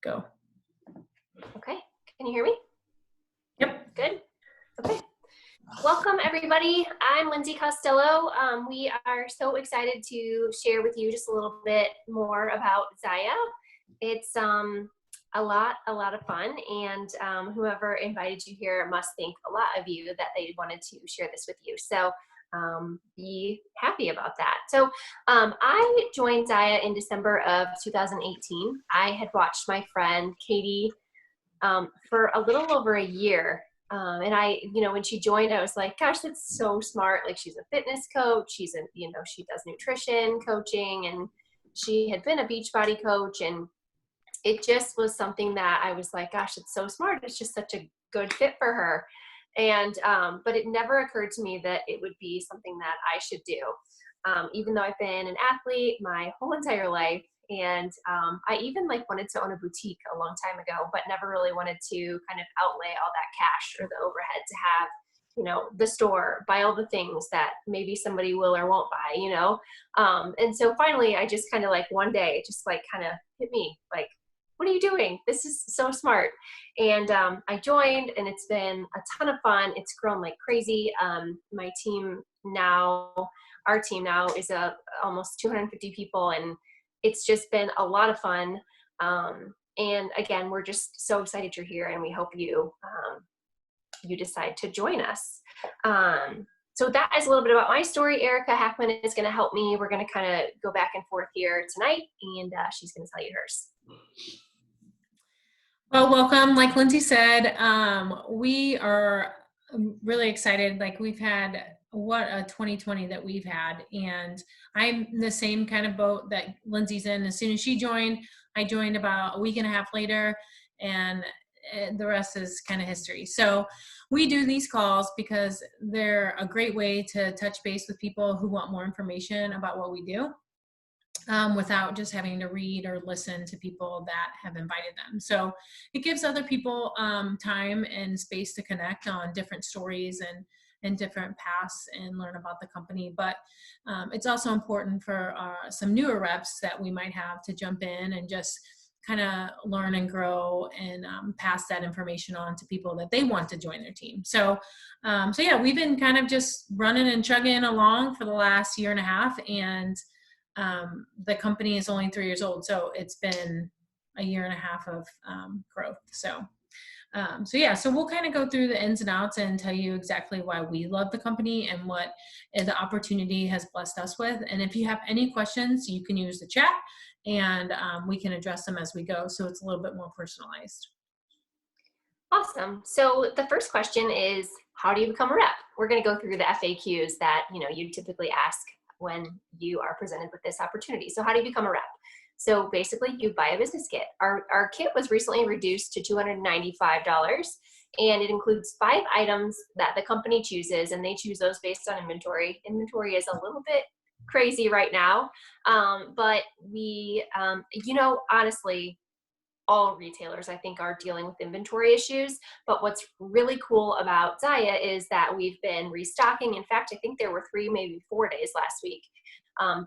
go. Okay, can you hear me? Yep. Good. Okay. Welcome everybody. I'm Lindsay Costello. We are so excited to share with you just a little bit more about ZYIA. It's a lot of fun, and whoever invited you here must think a lot of you that they wanted to share this with you. So be happy about that. So I joined ZYIA in December of 2018. I had watched my friend Katie for a little over a year. And I, when she joined, I was like, gosh, that's so smart. Like, she's a fitness coach. She does nutrition coaching, and she had been a Beachbody coach. And it just was something that I was like, gosh, it's so smart. It's just such a good fit for her. And, but it never occurred to me that it would be something that I should do. Even though I've been an athlete my whole entire life. And I even wanted to own a boutique a long time ago, but never really wanted to kind of outlay all that cash or the overhead to have, the store, buy all the things that maybe somebody will or won't buy, and so finally I just kind of one day, it just kind of hit me what are you doing? This is so smart. And I joined, and it's been a ton of fun. It's grown like crazy. Our team now is almost 250 people, and it's just been a lot of fun. And again, we're just so excited you're here, and we hope you decide to join us. So that is a little bit about my story. Erica Hackman is going to help me. We're going to kind of go back and forth here tonight, and she's going to tell you hers. Well, welcome. Like Lindsay said, we are really excited. We've had what a 2020 that we've had, and I'm in the same kind of boat that Lindsay's in. As soon as she joined, I joined about a week and a half later, and the rest is kind of history. So we do these calls because they're a great way to touch base with people who want more information about what we do. Without just having to read or listen to people that have invited them. So it gives other people time and space to connect on different stories and different paths and learn about the company. But it's also important for some newer reps that we might have to jump in and just kind of learn and grow and pass that information on to people that they want to join their team. So yeah, we've been kind of just running and chugging along for the last year and a half, and the company is only 3 years old, so it's been a year and a half of growth. So yeah, so we'll kind of go through the ins and outs and tell you exactly why we love the company and what the opportunity has blessed us with. And if you have any questions, you can use the chat, and we can address them as we go, so it's a little bit more personalized. Awesome. So the first question is, how do you become a rep? We're going to go through the FAQs that you typically ask when you are presented with this opportunity. So how do you become a rep? So basically, you buy a business kit. Our kit was recently reduced to $295, and it includes 5 items that the company chooses, and they choose those based on inventory. Inventory is a little bit crazy right now, but we, honestly, all retailers, I think, are dealing with inventory issues. But what's really cool about ZYIA is that we've been restocking. In fact, I think there were 3, maybe 4 days last week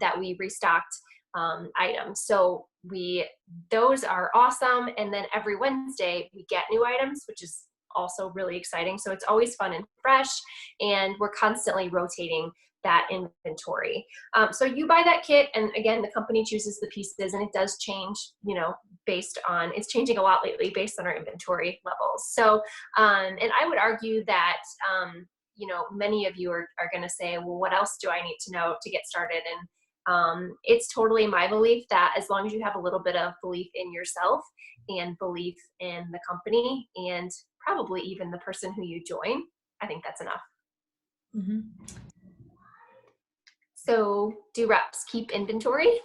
that we restocked items. So those are awesome. And then every Wednesday we get new items, which is also really exciting. So it's always fun and fresh, and we're constantly rotating that inventory. So you buy that kit, and again, the company chooses the pieces, and it does change, based on, it's changing a lot lately based on our inventory levels. So, and I would argue that, many of you are going to say, well, what else do I need to know to get started? And it's totally my belief that as long as you have a little bit of belief in yourself and belief in the company, and probably even the person who you join, I think that's enough. Mm-hmm. So do reps keep inventory?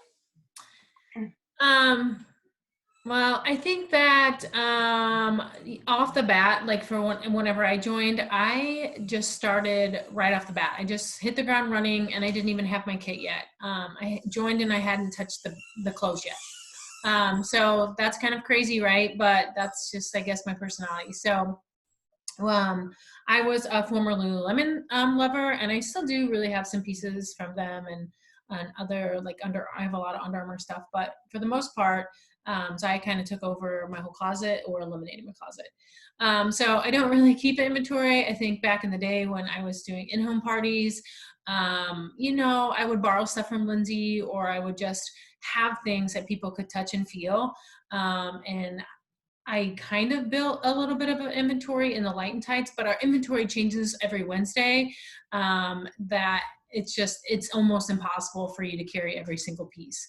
Well, I think that off the bat, whenever I joined, I just started right off the bat. I just hit the ground running, and I didn't even have my kit yet. I joined and I hadn't touched the clothes yet. So that's kind of crazy, right? But that's just, I guess, my personality. So I was a former Lululemon lover, and I still do really have some pieces from them and other I have a lot of Under Armour stuff, but for the most part, So I kind of took over my whole closet or eliminated my closet. So I don't really keep inventory. I think back in the day when I was doing in-home parties, I would borrow stuff from Lindsay, or I would just have things that people could touch and feel. And I kind of built a little bit of an inventory in the light and tights, but our inventory changes every Wednesday. That it's almost impossible for you to carry every single piece.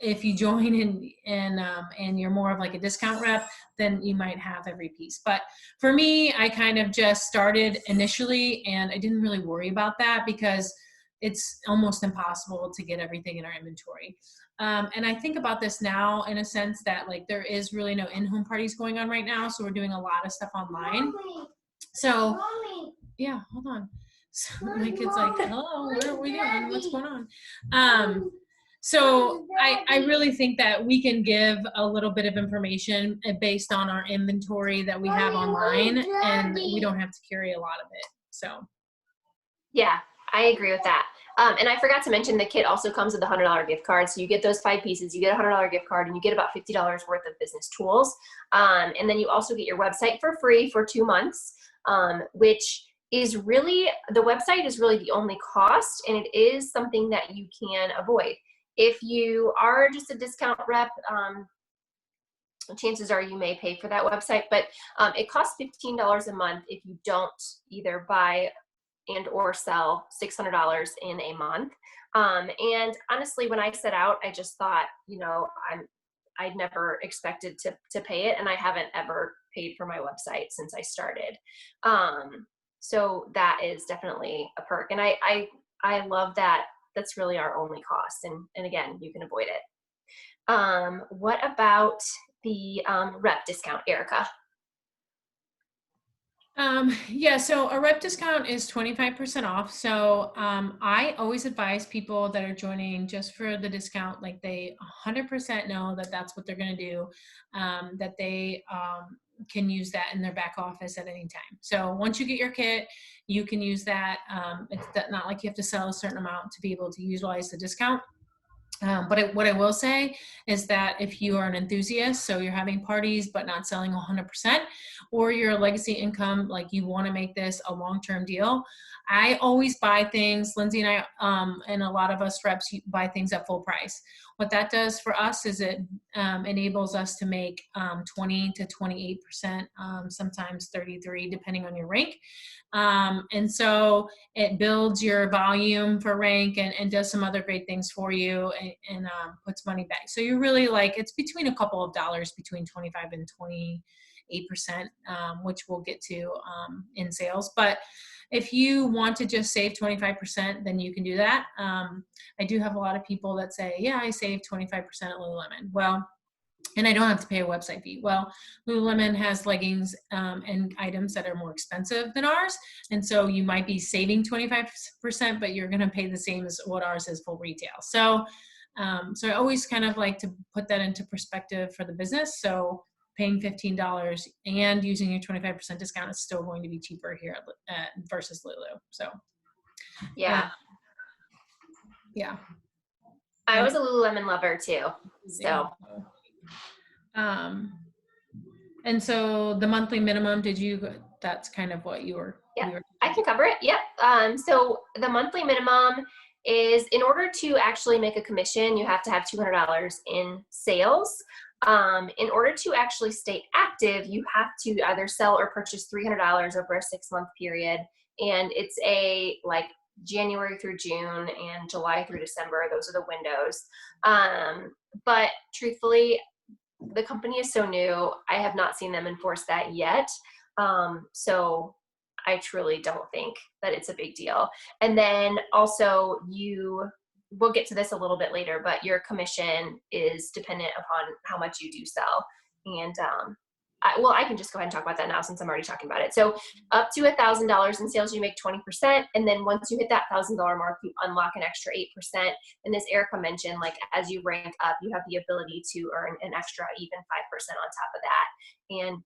If you join and you're more of like a discount rep, then you might have every piece. But for me, I kind of just started initially, and I didn't really worry about that because it's almost impossible to get everything in our inventory. And I think about this now in a sense that like there is really no in-home parties going on right now. So we're doing a lot of stuff online. So yeah, hold on. So my kid's like, hello, what are we doing? What's going on? So I really think that we can give a little bit of information based on our inventory that we have online, and we don't have to carry a lot of it. So Yeah, I agree with that. And I forgot to mention the kit also comes with a $100 gift card. So you get those 5 pieces, you get a $100 gift card, and you get about $50 worth of business tools. And then you also get your website for free for 2 months, which is really, the website is really the only cost, and it is something that you can avoid. If you are just a discount rep, chances are you may pay for that website, but it costs $15 a month if you don't either buy and or sell $600 in a month. And honestly, when I set out, I just thought, I'd never expected to pay it, and I haven't ever paid for my website since I started. So that is definitely a perk, and I love that. That's really our only cost, and again, you can avoid it. What about the rep discount, Erica? Yeah, so a rep discount is 25% off. So I always advise people that are joining just for the discount, like they 100% know that that's what they're going to do, that they can use that in their back office at any time. So once you get your kit, you can use that. It's not like you have to sell a certain amount to be able to utilize the discount. But what I will say is that if you are an enthusiast, so you're having parties but not selling 100%, or you're a legacy income, like you want to make this a long-term deal, I always buy things. Lindsay and I, and a lot of us reps buy things at full price. What that does for us is it enables us to make 20 to 28%, sometimes 33, depending on your rank. And so it builds your volume for rank and does some other great things for you and puts money back. So you're really like, it's between a couple of dollars, between 25 and 28%, which we'll get to in sales. But if you want to just save 25%, then you can do that. I do have a lot of people that say, yeah, I saved 25% at Lululemon. Well, and I don't have to pay a website fee. Well, Lululemon has leggings and items that are more expensive than ours. And so you might be saving 25%, but you're going to pay the same as what ours is full retail. So I always kind of like to put that into perspective for the business. So paying $15 and using your 25% discount is still going to be cheaper here versus Lulu. So yeah. Yeah. I was a Lululemon lover too. So and so the monthly minimum, that's kind of what you were. Yeah, I can cover it. Yep. So the monthly minimum is, in order to actually make a commission, you have to have $200 in sales. In order to actually stay active, you have to either sell or purchase $300 over a 6-month period. And it's like January through June and July through December. Those are the windows. But truthfully, the company is so new. I have not seen them enforce that yet. So I truly don't think that it's a big deal. And then also we'll get to this a little bit later, but your commission is dependent upon how much you do sell. And I can just go ahead and talk about that now since I'm already talking about it. So up to $1,000 in sales, you make 20%. And then once you hit that $1,000 mark, you unlock an extra 8%. And as Erica mentioned, like as you rank up, you have the ability to earn an extra even 5% on top of that. And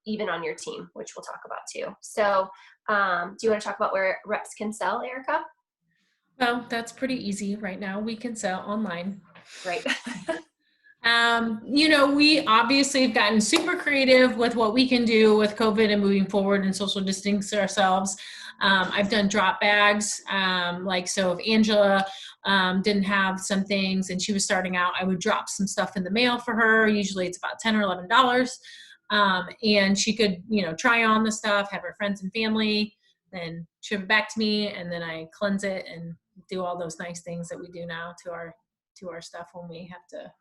even on your team, which we'll talk about too. So do you want to talk about where reps can sell, Erica? Well, that's pretty easy right now. We can sell online. Right. You know, we obviously have gotten super creative with what we can do with COVID and moving forward and social distancing ourselves. I've done drop bags. Like, so if Angela didn't have some things and she was starting out, I would drop some stuff in the mail for her. Usually it's about $10 or $11. And she could, you know, try on the stuff, have her friends and family, then ship it back to me. And then I cleanse it and do all those nice things that we do now to our stuff when we have to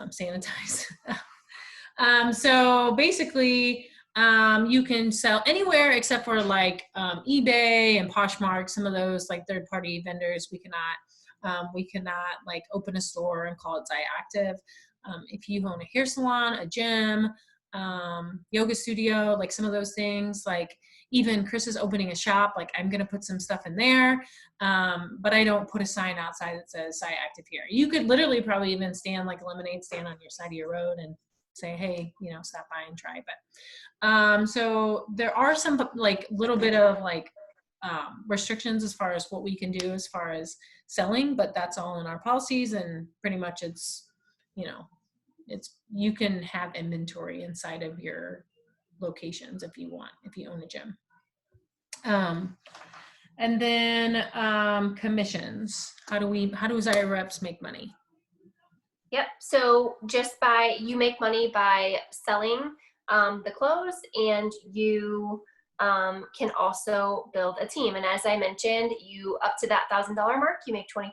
sanitize. So basically, you can sell anywhere except for like eBay and Poshmark. Some of those like third-party vendors, we cannot like open a store and call it ZYIA Active. If you own a hair salon, a gym, yoga studio, like some of those things, like even Chris is opening a shop, like I'm going to put some stuff in there. But I don't put a sign outside that says ZYIA Active here. You could literally probably even stand like a lemonade stand on your side of your road and say, hey, you know, stop by and try. But so there are some like little bit of like restrictions as far as what we can do as far as selling, but that's all in our policies, and pretty much it's, you know, it's, you can have inventory inside of your locations if you want, if you own a gym. And then commissions. How do ZYIA reps make money? Yep. So just by, you make money by selling the clothes, and you can also build a team. And as I mentioned, you up to that $1,000 mark, you make 20%.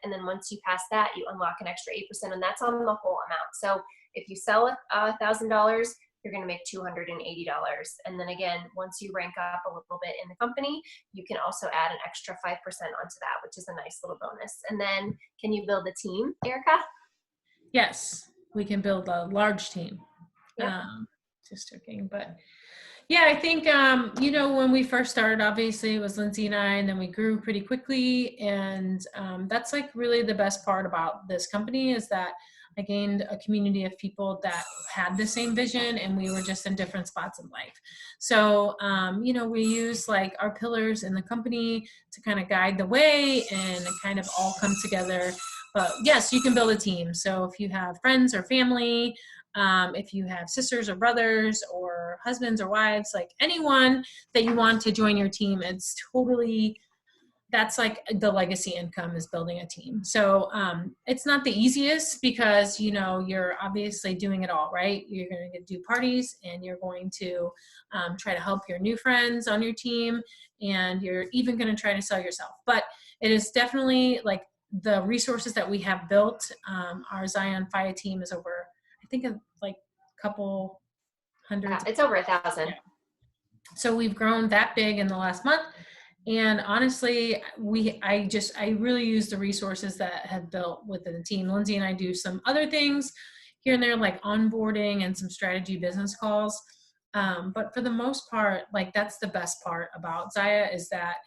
And then once you pass that, you unlock an extra 8%, and that's on the whole amount. So if you sell $1,000, you're going to make $280. And then again, once you rank up a little bit in the company, you can also add an extra 5% onto that, which is a nice little bonus. And then can you build a team, Erica? Yes, we can build a large team. Yep. Just joking, but yeah, I think, you know, when we first started, obviously it was Lindsay and I, and then we grew pretty quickly. And that's like really the best part about this company, is that I gained a community of people that had the same vision, and we were just in different spots in life. So, you know, we use like our pillars in the company to kind of guide the way and kind of all come together. But yes, you can build a team. So if you have friends or family, if you have sisters or brothers or husbands or wives, like anyone that you want to join your team, it's totally, that's like the legacy income, is building a team. So it's not the easiest, because, you know, you're obviously doing it all, right? You're going to do parties, and you're going to try to help your new friends on your team, and you're even going to try to sell yourself. But it is definitely like the resources that we have built. Our ZYIA FIA team is over, I think, like a couple hundreds. It's over 1,000. Yeah. So we've grown that big in the last month. And honestly, I really use the resources that have built within the team. Lindsay and I do some other things here and there, like onboarding and some strategy business calls. But for the most part, like that's the best part about ZYIA, is that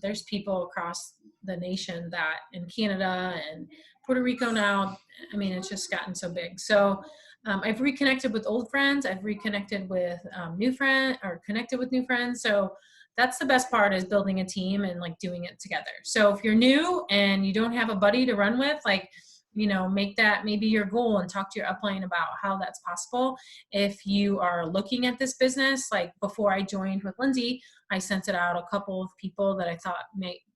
there's people across the nation, that in Canada and Puerto Rico now. I mean, it's just gotten so big. So I've reconnected with old friends. I've reconnected with new friends, or connected with new friends. So that's the best part, is building a team and like doing it together. So if you're new and you don't have a buddy to run with, like, you know, make that maybe your goal and talk to your upline about how that's possible. If you are looking at this business, like before I joined with Lindsay, I sent it out a couple of people that I thought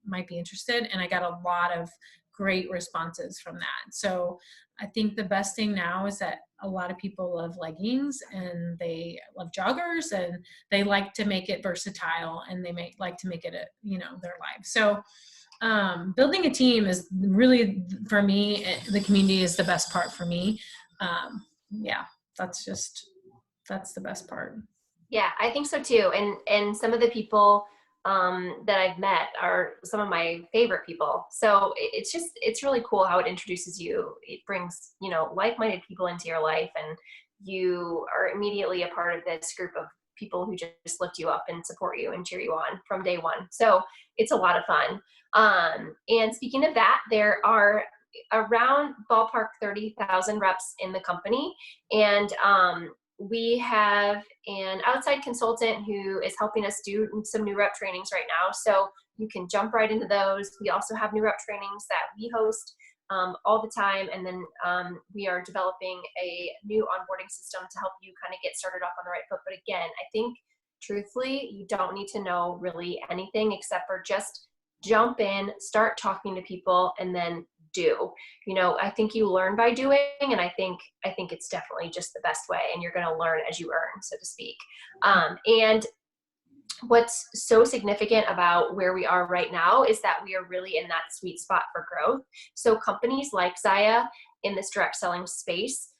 might be interested, and I got a lot of great responses from that. So I think the best thing now is that a lot of people love leggings, and they love joggers, and they like to make it versatile, and they like to make it you know, their life. So building a team is really, for me, the community is the best part for me. Yeah, that's the best part. Yeah, I think so too. And some of the people that I've met are some of my favorite people. So it's really cool how it introduces you. It brings, you know, like-minded people into your life, and you are immediately a part of this group of people who just lift you up and support you and cheer you on from day one. So it's a lot of fun. And speaking of that, there are around ballpark 30,000 reps in the company. And we have an outside consultant who is helping us do some new rep trainings right now. So you can jump right into those. We also have new rep trainings that we host all the time. And then we are developing a new onboarding system to help you kind of get started off on the right foot. But again, I think truthfully, you don't need to know really anything except for just jump in, start talking to people, and then do. You know, I think you learn by doing, and I think it's definitely just the best way, and you're going to learn as you earn, so to speak. And what's so significant about where we are right now is that we are really in that sweet spot for growth. So companies like ZYIA in this direct selling space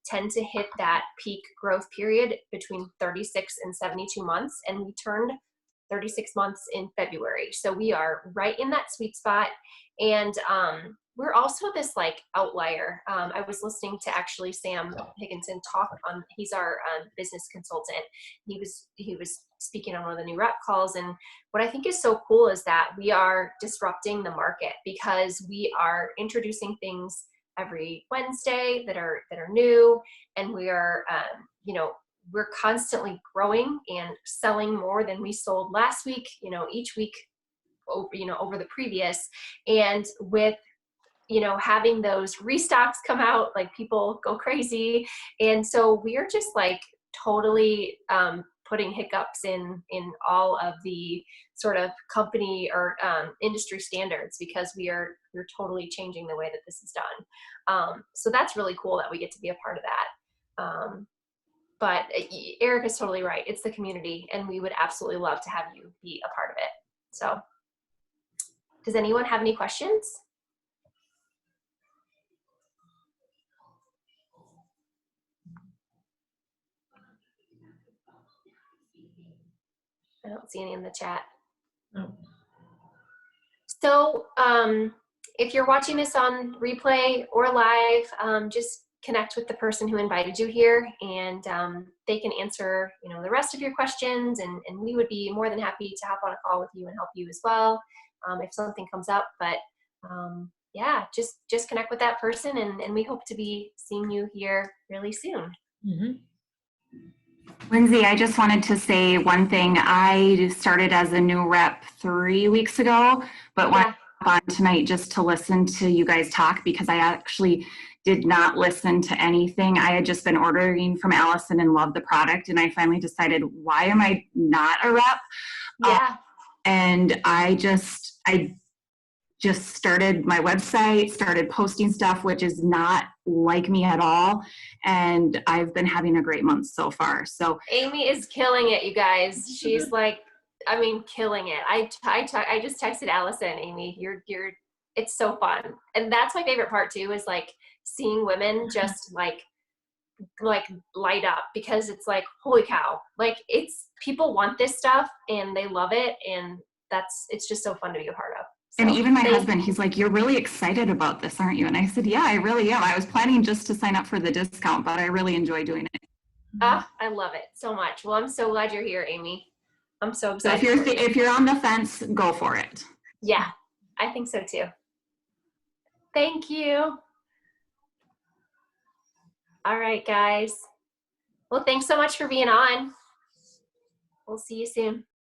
tend to hit that peak growth period between 36 and 72 months, and we turned 36 months in February. So we are right in that sweet spot. And we're also this like outlier. I was listening to actually Sam Higginson talk on, he's our business consultant. He was speaking on one of the new rep calls. And what I think is so cool is that we are disrupting the market because we are introducing things every Wednesday that are new. And we are, you know, we're constantly growing and selling more than we sold last week, you know, each week, you know, over the previous. And with, you know, having those restocks come out, like people go crazy. And so we're just like totally putting hiccups in all of the sort of company or industry standards because we're totally changing the way that this is done. So that's really cool that we get to be a part of that. But Eric is totally right. It's the community, and we would absolutely love to have you be a part of it. So does anyone have any questions? I don't see any in the chat. No. So if you're watching this on replay or live, just connect with the person who invited you here, and they can answer, you know, the rest of your questions, and we would be more than happy to hop on a call with you and help you as well if something comes up. But yeah, just connect with that person, and we hope to be seeing you here really soon. Mm-hmm. Lindsay, I just wanted to say one thing. I started as a new rep 3 weeks ago, but wanted to hop on tonight just to listen to you guys talk because I actually did not listen to anything. I had just been ordering from Allison and loved the product, and I finally decided, why am I not a rep? Yeah. And I just started my website, started posting stuff, which is not like me at all. And I've been having a great month so far. So Amy is killing it, you guys. She's like, I mean, killing it. I just texted Allison, Amy, it's so fun. And that's my favorite part too, is like seeing women just like light up, because it's like, holy cow, like people want this stuff and they love it. And it's just so fun to be a part of. So, and even my husband, he's like, you're really excited about this, aren't you? And I said, yeah, I really am. I was planning just to sign up for the discount, but I really enjoy doing it. I love it so much. Well, I'm so glad you're here, Amy. I'm so excited. So if you're on the fence, go for it. Yeah, I think so too. Thank you. All right, guys. Well, thanks so much for being on. We'll see you soon.